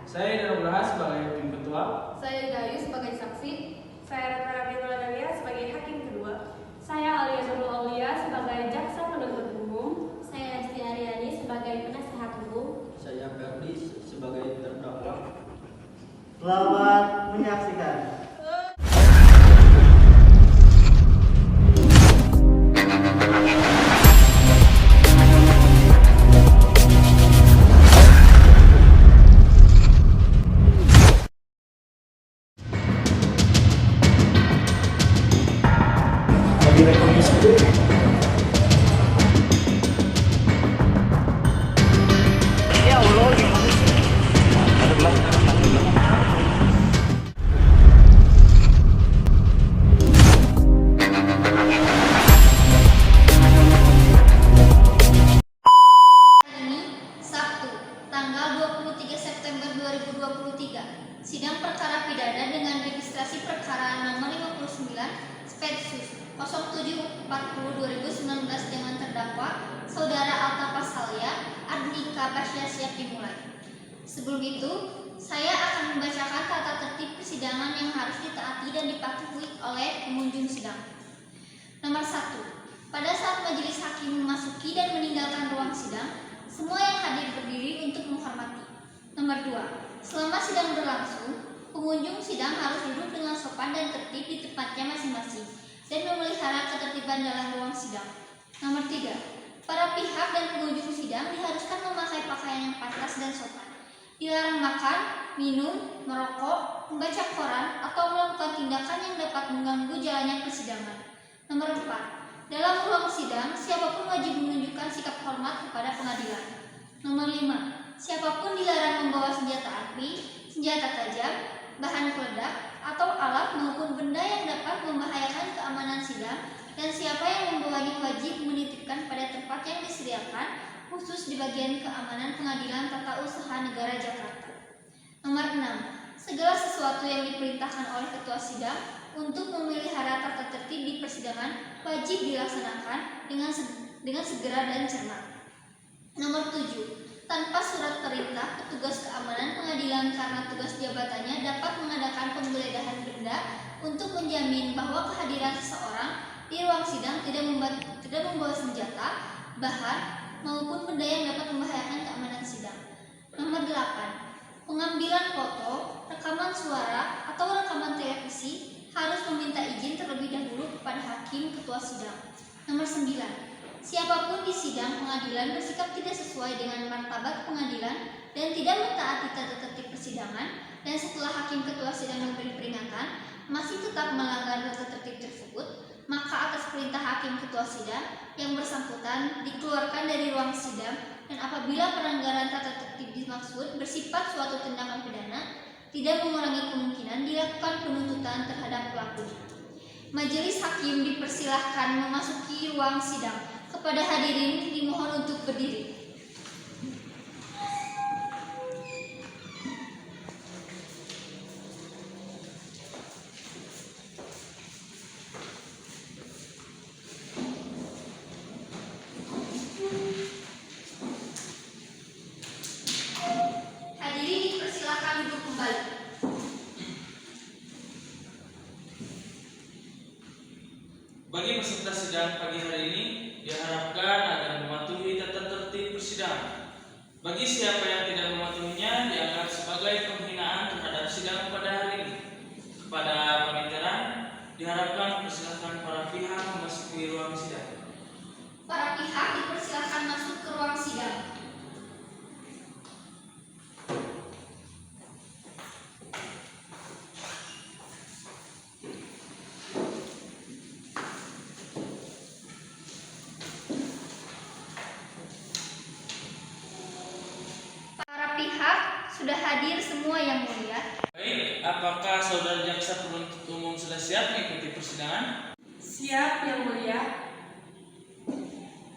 Saya Dara Braha sebagai hakim ketua. Saya Gayu sebagai saksi. Saya Retna Rabia Nadalia sebagai hakim kedua. Saya Alia Nurul Aulia sebagai jaksa penuntut umum. Saya Esti Aryani sebagai penasehat hukum. Saya Ferdi sebagai terdakwa. Selamat menyaksikan. Sidang perkara pidana dengan registrasi perkara nomor 59 Spetsus 0740/2019 dengan terdakwa Saudara Alta Pasalia Adnika Pasya siap dimulai. Sebelum itu, saya akan membacakan tata tertib persidangan yang harus ditaati dan dipatuhi oleh pengunjung sidang. Nomor 1. Pada saat majelis hakim memasuki dan meninggalkan ruang sidang, semua yang hadir berdiri untuk menghormati. Nomor 2. Selama sidang berlangsung, pengunjung sidang harus duduk dengan sopan dan tertib di tempatnya masing-masing dan memelihara ketertiban dalam ruang sidang. Nomor 3. Para pihak dan pengunjung sidang diharuskan memakai pakaian yang pantas dan sopan. Dilarang makan, minum, merokok, membaca koran, atau melakukan tindakan yang dapat mengganggu jalannya persidangan. Nomor 4. Dalam ruang sidang, siapapun wajib menunjukkan sikap hormat kepada pengadilan. Nomor 5. Siapapun dilarang membawa senjata api, senjata tajam, bahan peledak, atau alat maupun benda yang dapat membahayakan keamanan sidang, dan siapa yang membawanya wajib menitipkan pada tempat yang disediakan khusus di bagian keamanan Pengadilan Tata Usaha Negara Jakarta. Nomor 6. Segala sesuatu yang diperintahkan oleh ketua sidang untuk memelihara tata tertib di persidangan wajib dilaksanakan dengan segera dan cermat. Nomor 7. Tanpa surat perintah, petugas keamanan pengadilan karena tugas jabatannya dapat mengadakan penggeledahan benda untuk menjamin bahwa kehadiran seseorang di ruang sidang tidak membawa senjata, bahan, maupun benda yang dapat membahayakan keamanan sidang. Nomor 8. Pengambilan foto, rekaman suara, atau rekaman televisi harus meminta izin terlebih dahulu kepada hakim ketua sidang. Nomor 9. Siapapun di sidang pengadilan bersikap tidak sesuai dengan martabat pengadilan dan tidak mentaati tata tertib persidangan, dan setelah hakim ketua sidang memberi peringatan masih tetap melanggar tata tertib tersebut, maka atas perintah hakim ketua sidang yang bersangkutan dikeluarkan dari ruang sidang, dan apabila pelanggaran tata tertib dimaksud bersifat suatu tindakan pidana, tidak mengurangi kemungkinan dilakukan penuntutan terhadap pelakunya. Majelis hakim dipersilahkan memasuki ruang sidang. Kepada hadirin dimohon untuk berdiri. Hadirin dipersilakan duduk kembali. Bagi peserta sidang pagi hari ini, diharapkan agar mematuhi tata tertib persidangan. Bagi siapa yang tidak mematuhinya, dianggap sebagai penghinaan terhadap sidang pada hari ini. Kepada panitia, diharapkan persilakan para pihak memasuki ruang sidang. Para pihak dipersilakan masuk ke ruang sidang. Sudah hadir semua yang mulia. Baik, apakah saudara jaksa penuntut umum sudah siap mengikuti persidangan? Siap, Yang Mulia.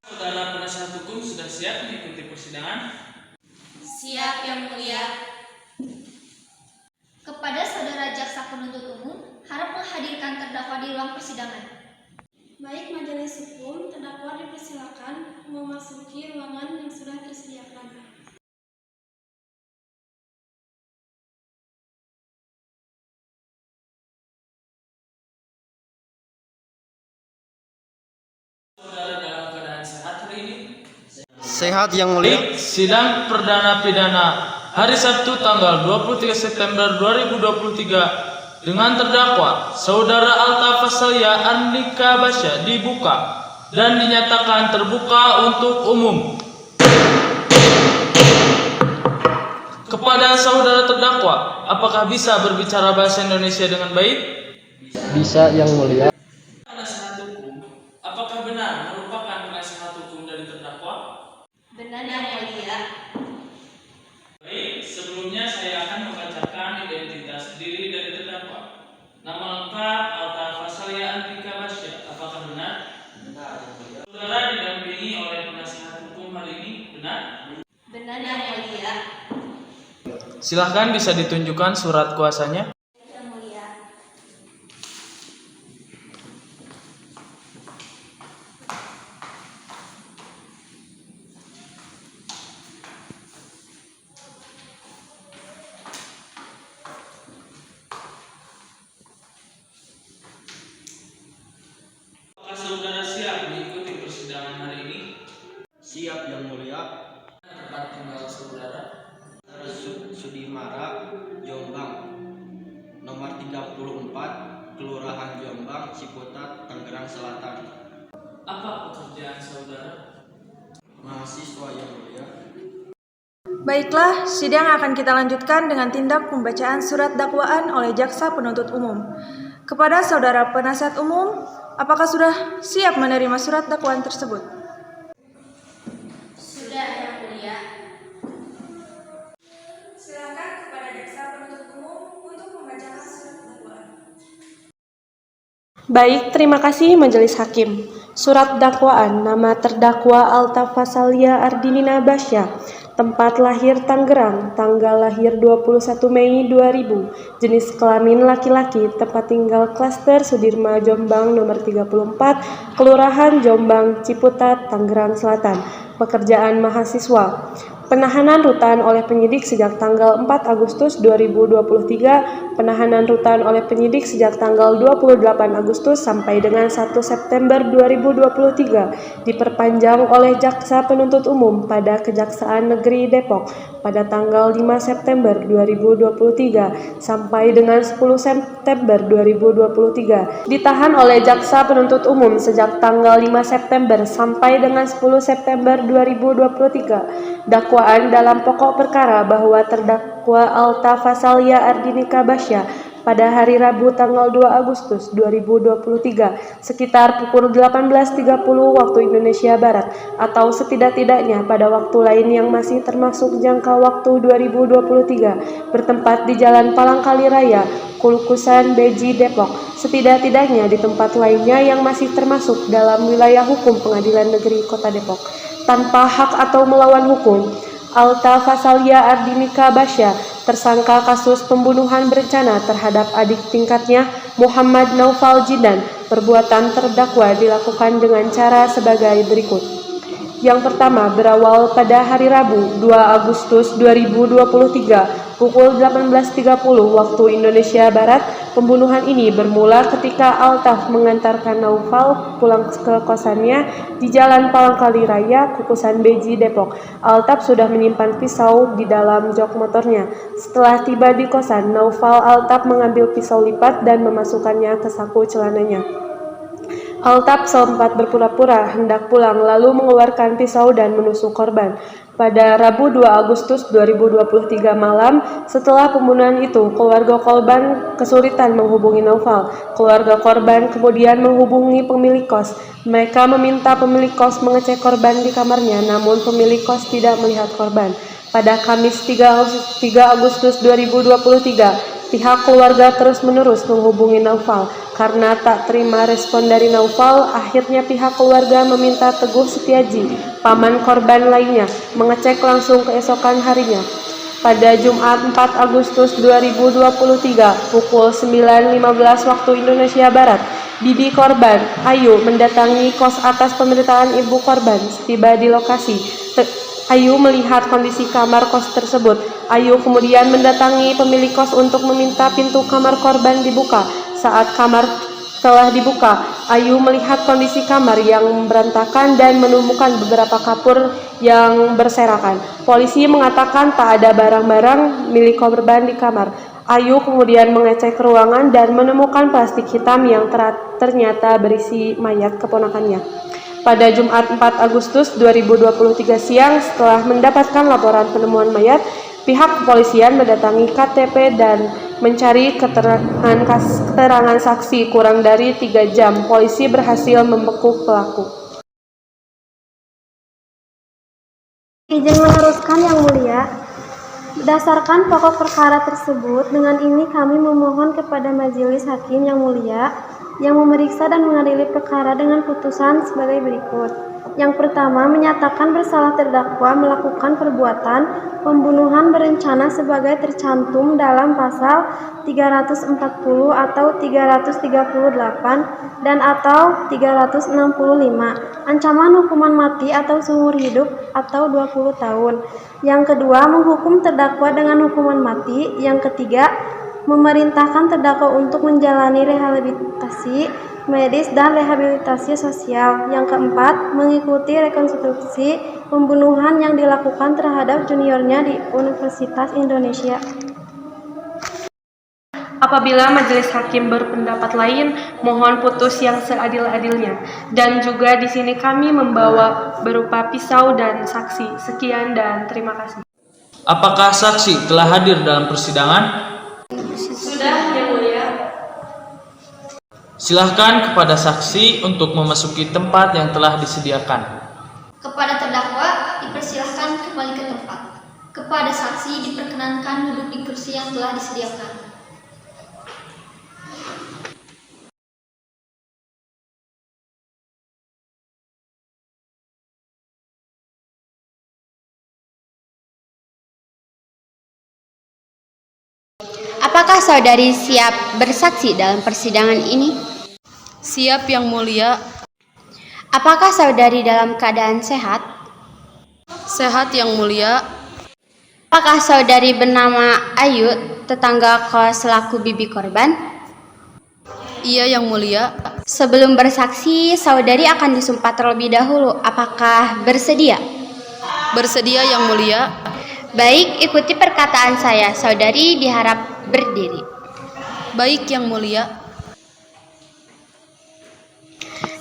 Saudara penasihat hukum sudah siap mengikuti persidangan? Siap, Yang Mulia. Kepada saudara jaksa penuntut umum, harap menghadirkan terdakwa di ruang persidangan. Baik majelis hukum, terdakwa dipersilakan memasuki ruangan yang sudah tersediakan. Sehat Yang Mulia. Sidang Perdana Pidana hari Sabtu tanggal 23 September 2023 dengan terdakwa Saudara Alta Fasalia Arnika Basya dibuka dan dinyatakan terbuka untuk umum. Kepada saudara terdakwa, apakah bisa berbicara bahasa Indonesia dengan baik? Bisa Yang Mulia. Penasihat hukum, apakah benar merupakan penasihat hukum dari terdakwa? Benar Yang Mulia. Baik, sebelumnya saya akan membacakan identitas diri dari terdakwa. Nama lengkap Alta Fasalia Arnika Basya. Apakah benar? Benar Yang Mulia. Saudara didampingi oleh penasihat hukum hari ini, benar? Benar Yang Mulia. Silahkan bisa ditunjukkan surat kuasanya. Yang Mulia. Apakah saudara siap mengikuti persidangan hari ini? Siap Yang Mulia. Tempat tinggal saudara. Sudimara, Jombang. Nomor 34, Kelurahan Jombang, Ciputat, Tangerang Selatan. Apa pekerjaan saudara? Mahasiswa Yang Mulia. Baiklah, sidang akan kita lanjutkan dengan tindak pembacaan surat dakwaan oleh Jaksa Penuntut Umum. Kepada Saudara Penasihat Umum, apakah sudah siap menerima surat dakwaan tersebut? Sudah Yang Mulia. Silakan kepada Jaksa Penuntut Umum untuk membacakan surat dakwaan. Baik, terima kasih Majelis Hakim. Surat dakwaan, nama terdakwa Alta Fasalia Ardinina Basya, tempat lahir Tangerang, tanggal lahir 21 Mei 2000, jenis kelamin laki-laki, tempat tinggal klaster Sudirma Jombang nomor 34, Kelurahan Jombang, Ciputat, Tangerang Selatan, pekerjaan mahasiswa. Penahanan rutan oleh penyidik sejak tanggal 4 Agustus 2023, penahanan rutan oleh penyidik sejak tanggal 28 Agustus sampai dengan 1 September 2023, diperpanjang oleh Jaksa Penuntut Umum pada Kejaksaan Negeri Depok pada tanggal 5 September 2023 sampai dengan 10 September 2023, ditahan oleh Jaksa Penuntut Umum sejak tanggal 5 September sampai dengan 10 September 2023. Dakwaan dalam pokok perkara bahwa terdakwa Alta Fasalia Ardinika Basya pada hari Rabu tanggal 2 Agustus 2023 sekitar pukul 18.30 waktu Indonesia Barat atau setidak-tidaknya pada waktu lain yang masih termasuk jangka waktu 2023 bertempat di Jalan Palangkali Raya, Kulukusan, Beji, Depok, setidak-tidaknya di tempat lainnya yang masih termasuk dalam wilayah hukum Pengadilan Negeri Kota Depok. Tanpa hak atau melawan hukum, Alta Fasalia Ardinika Basya, tersangka kasus pembunuhan berencana terhadap adik tingkatnya Muhammad Naufal Jidan. Perbuatan terdakwa dilakukan dengan cara sebagai berikut. Yang pertama, berawal pada hari Rabu 2 Agustus 2023 pukul 18.30 waktu Indonesia Barat. Pembunuhan ini bermula ketika Altaf mengantarkan Naufal pulang ke kosannya di Jalan Palangkali Raya, Kukusan Beji, Depok. Altaf sudah menyimpan pisau di dalam jok motornya. Setelah tiba di kosan, Naufal Altaf mengambil pisau lipat dan memasukkannya ke saku celananya. Altaf sempat berpura-pura hendak pulang lalu mengeluarkan pisau dan menusuk korban. Pada Rabu 2 Agustus 2023 malam, setelah pembunuhan itu, keluarga korban kesulitan menghubungi Naufal. Keluarga korban kemudian menghubungi pemilik kos. Mereka meminta pemilik kos mengecek korban di kamarnya, namun pemilik kos tidak melihat korban. Pada Kamis 3 Agustus 2023, pihak keluarga terus-menerus menghubungi Naufal. Karena tak terima respon dari Naufal, akhirnya pihak keluarga meminta Teguh Setiaji, paman korban lainnya, mengecek langsung keesokan harinya. Pada Jumat 4 Agustus 2023, pukul 9.15 waktu Indonesia Barat, bibi korban, Ayu, mendatangi kos atas pemberitaan ibu korban. Setiba di lokasi, Ayu melihat kondisi kamar kos tersebut. Ayu kemudian mendatangi pemilik kos untuk meminta pintu kamar korban dibuka. Saat kamar Setelah dibuka, Ayu melihat kondisi kamar yang berantakan dan menemukan beberapa kapur yang berserakan. Polisi mengatakan tak ada barang-barang milik korban di kamar. Ayu kemudian mengecek ruangan dan menemukan plastik hitam yang ternyata berisi mayat keponakannya. Pada Jumat 4 Agustus 2023 siang, setelah mendapatkan laporan penemuan mayat, pihak kepolisian mendatangi KTP dan mencari keterangan saksi. Kurang dari 3 jam, polisi berhasil membekuk pelaku. Izin meneruskan Yang Mulia, berdasarkan pokok perkara tersebut, dengan ini kami memohon kepada Majelis Hakim Yang Mulia yang memeriksa dan mengadili perkara dengan putusan sebagai berikut. Yang pertama, menyatakan bersalah terdakwa melakukan perbuatan pembunuhan berencana sebagai tercantum dalam pasal 340 atau 338 dan atau 365, ancaman hukuman mati atau seumur hidup atau 20 tahun. Yang kedua, menghukum terdakwa dengan hukuman mati. Yang ketiga, memerintahkan terdakwa untuk menjalani rehabilitasi medis dan rehabilitasi sosial. Yang keempat, mengikuti rekonstruksi pembunuhan yang dilakukan terhadap juniornya di Universitas Indonesia. Apabila majelis hakim berpendapat lain, mohon putus yang seadil-adilnya. Dan juga di sini kami membawa berupa pisau dan saksi. Sekian dan terima kasih. Apakah saksi telah hadir dalam persidangan? Sudah, Yang Mulia. Silahkan kepada saksi untuk memasuki tempat yang telah disediakan. Kepada terdakwa dipersilahkan kembali ke tempat. Kepada saksi diperkenankan duduk di kursi yang telah disediakan. Apakah saudari siap bersaksi dalam persidangan ini? Siap, Yang Mulia. Apakah saudari dalam keadaan sehat? Sehat, Yang Mulia. Apakah saudari bernama Ayu, tetangga kos selaku bibi korban? Iya, Yang Mulia. Sebelum bersaksi, saudari akan disumpah terlebih dahulu. Apakah bersedia? Bersedia, Yang Mulia. Baik, ikuti perkataan saya. Saudari diharap berdiri. Baik, Yang Mulia.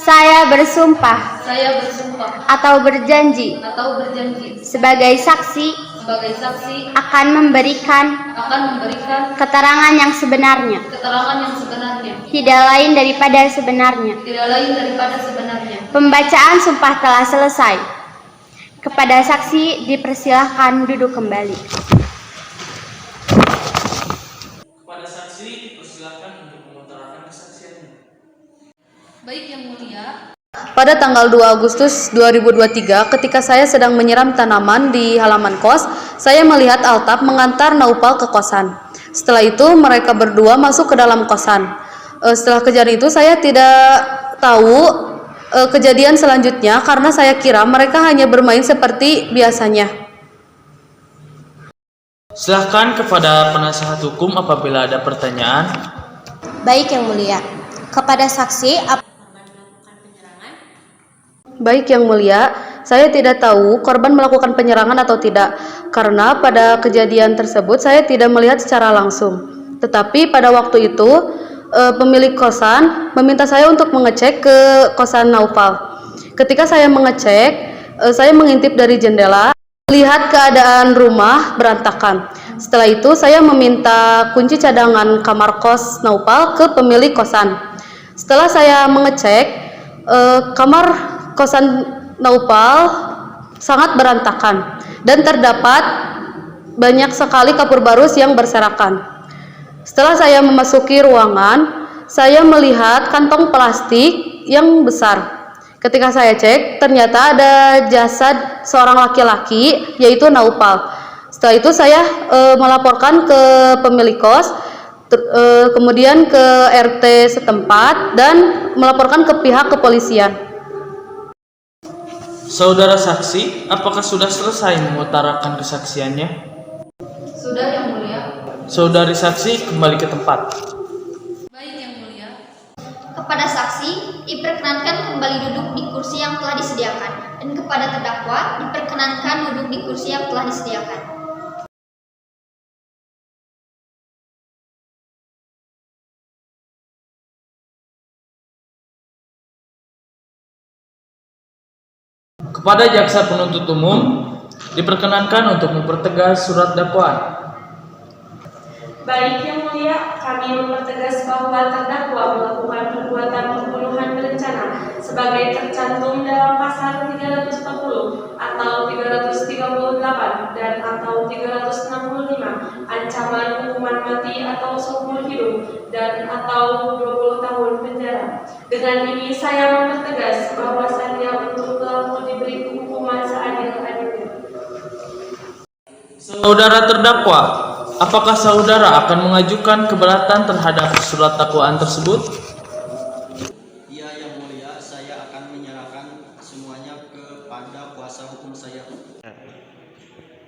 Saya bersumpah Saya bersumpah atau berjanji sebagai saksi akan memberikan keterangan yang sebenarnya, tidak lain daripada sebenarnya. Pembacaan sumpah telah selesai. Kepada saksi dipersilahkan duduk kembali. Kepada saksi dipersilahkan untuk mengutarakan kesaksiannya. Baik, Yang Mulia. Pada tanggal 2 Agustus 2023, ketika saya sedang menyiram tanaman di halaman kos, saya melihat Altaf mengantar Naupal ke kosan. Setelah itu, mereka berdua masuk ke dalam kosan. Setelah kejadian itu, saya tidak tahu kejadian selanjutnya karena saya kira mereka hanya bermain seperti biasanya. Silahkan kepada penasehat hukum apabila ada pertanyaan. Baik, Yang Mulia. Kepada saksi, Baik, Yang Mulia, saya tidak tahu korban melakukan penyerangan atau tidak, karena pada kejadian tersebut saya tidak melihat secara langsung. Tetapi pada waktu itu, pemilik kosan meminta saya untuk mengecek ke kosan Naufal. Ketika saya mengecek, saya mengintip dari jendela, melihat keadaan rumah berantakan. Setelah itu, saya meminta kunci cadangan kamar kos Naufal ke pemilik kosan. Setelah saya mengecek, kamar kosan Naufal sangat berantakan dan terdapat banyak sekali kapur barus yang berserakan. Setelah saya memasuki ruangan, saya melihat kantong plastik yang besar. Ketika saya cek, ternyata ada jasad seorang laki-laki, yaitu Naufal. Setelah itu saya melaporkan ke pemilik kos, kemudian ke RT setempat, dan melaporkan ke pihak kepolisian. Saudara saksi, apakah sudah selesai mengutarakan kesaksiannya? Sudah, Yang Mulia. Saudari saksi kembali ke tempat. Baik, Yang Mulia. kepada saksi diperkenankan kembali duduk di kursi yang telah disediakan, dan kepada terdakwa diperkenankan duduk di kursi yang telah disediakan. Kepada jaksa penuntut umum diperkenankan untuk mempertegas surat dakwaan. Baik yang mulia, kami mempertegas bahwa terdakwa melakukan perbuatan pembunuhan berencana sebagai tercantum dalam pasal 340 atau 338 dan atau 365 ancaman hukuman mati atau seumur hidup dan atau 20 tahun penjara. Dengan ini saya mempertegas bahwasannya untuk pelaku diberi hukuman seadil-adilnya. Saudara terdakwa, apakah saudara akan mengajukan keberatan terhadap surat dakwaan tersebut? Iya yang mulia, saya akan menyerahkan semuanya kepada kuasa hukum saya.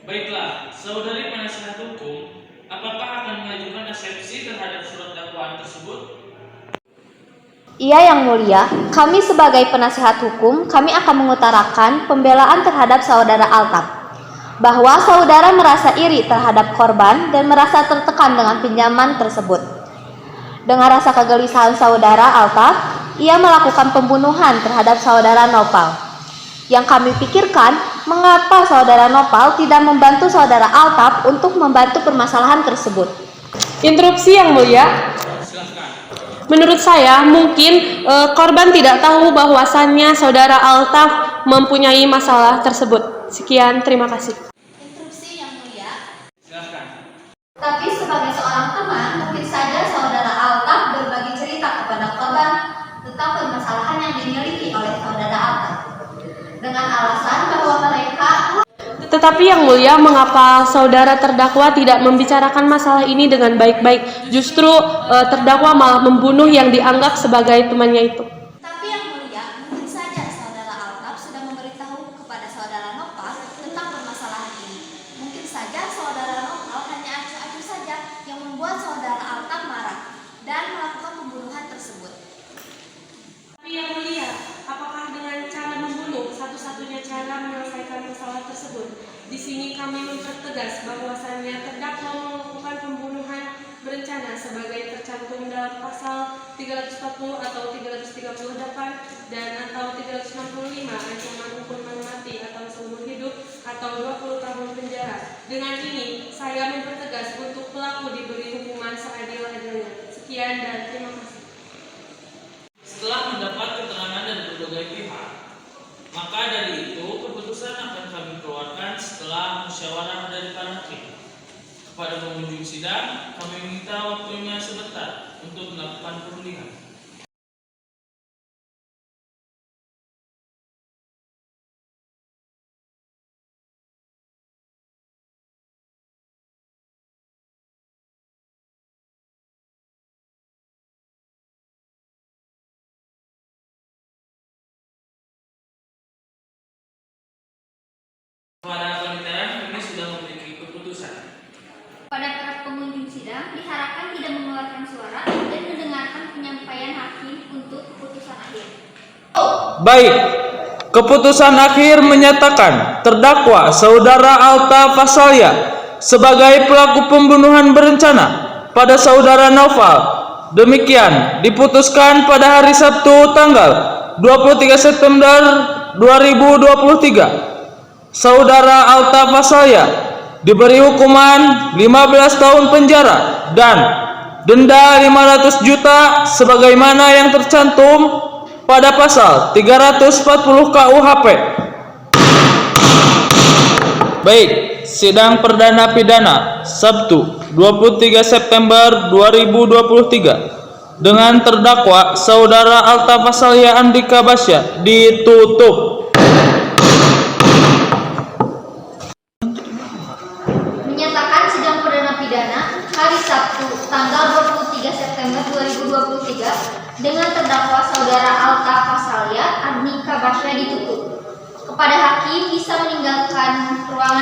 Baiklah, saudari penasihat hukum, apakah akan mengajukan eksepsi terhadap surat dakwaan tersebut? Iya yang mulia, kami sebagai penasihat hukum, kami akan mengutarakan pembelaan terhadap saudara Altaf. Bahwa saudara merasa iri terhadap korban dan merasa tertekan dengan pinjaman tersebut. Dengan rasa kegelisahan saudara Altaf, ia melakukan pembunuhan terhadap saudara Nopal. Yang kami pikirkan, mengapa saudara Nopal tidak membantu saudara Altaf untuk membantu permasalahan tersebut? Interupsi yang mulia. Menurut saya, mungkin korban tidak tahu bahwasannya saudara Altaf mempunyai masalah tersebut. Sekian, terima kasih. Interupsi yang mulia. Silakan. Tapi sebagai seorang teman, mungkin saja saudara Altaf berbagi cerita kepada korban tentang permasalahan yang dimiliki oleh saudara Altaf dengan alasan bahwa mereka. Tetapi yang mulia, mengapa saudara terdakwa tidak membicarakan masalah ini dengan baik-baik? Justru terdakwa malah membunuh yang dianggap sebagai temannya itu. Tapi yang mulia, mungkin saja saudara Altaf sudah memberitahu kepada saudara Nopal tentang permasalahan ini. Mungkin saja saudara Nopal hanya acuh-acuh saja yang membuat saudara Altaf marah dan melakukan pembunuhan tersebut. Tapi yang mulia, apakah dengan cara membunuh satu-satunya cara menyelesaikan masalah tersebut? Di sini kami mempertegas bahwasannya terdakwa melakukan pembunuhan berencana sebagai tercantum dalam pasal 340 atau 338 dan atau 365 ancaman hukuman mati atau seumur hidup atau 20 tahun penjara. Dengan ini, saya mempertegas untuk pelaku diberi hukuman seadil-adilnya. Sekian dan terima kasih. Setelah mendapat keterangan dari berbagai pihak, maka dari itu keputusan akan kami keluarkan setelah musyawarah dari para hakim. Kepada pengunjung sidang, kami minta waktunya sebentar untuk melakukan pemulihan. Para panitia kami sudah memiliki keputusan. Pada para pengunjung sidang diharapkan tidak mengeluarkan suara dan mendengarkan penyampaian hakim untuk keputusan akhir. Baik, keputusan akhir menyatakan terdakwa saudara Alta Fasalia sebagai pelaku pembunuhan berencana pada saudara Noval. Demikian diputuskan pada hari Sabtu tanggal 23 September 2023. Saudara Alta Fasalia diberi hukuman 15 tahun penjara dan denda 500 juta sebagaimana yang tercantum pada pasal 340 KUHP. Baik, sidang perdana pidana Sabtu 23 September 2023 dengan terdakwa saudara Alta Fasalia Andika Basya ditutup. Menyatakan sidang perdana pidana hari Sabtu tanggal 23 September 2023 dengan terdakwa saudara Alta Fasalia Andika Basya ditutup. Kepada hakim bisa meninggalkan ruangan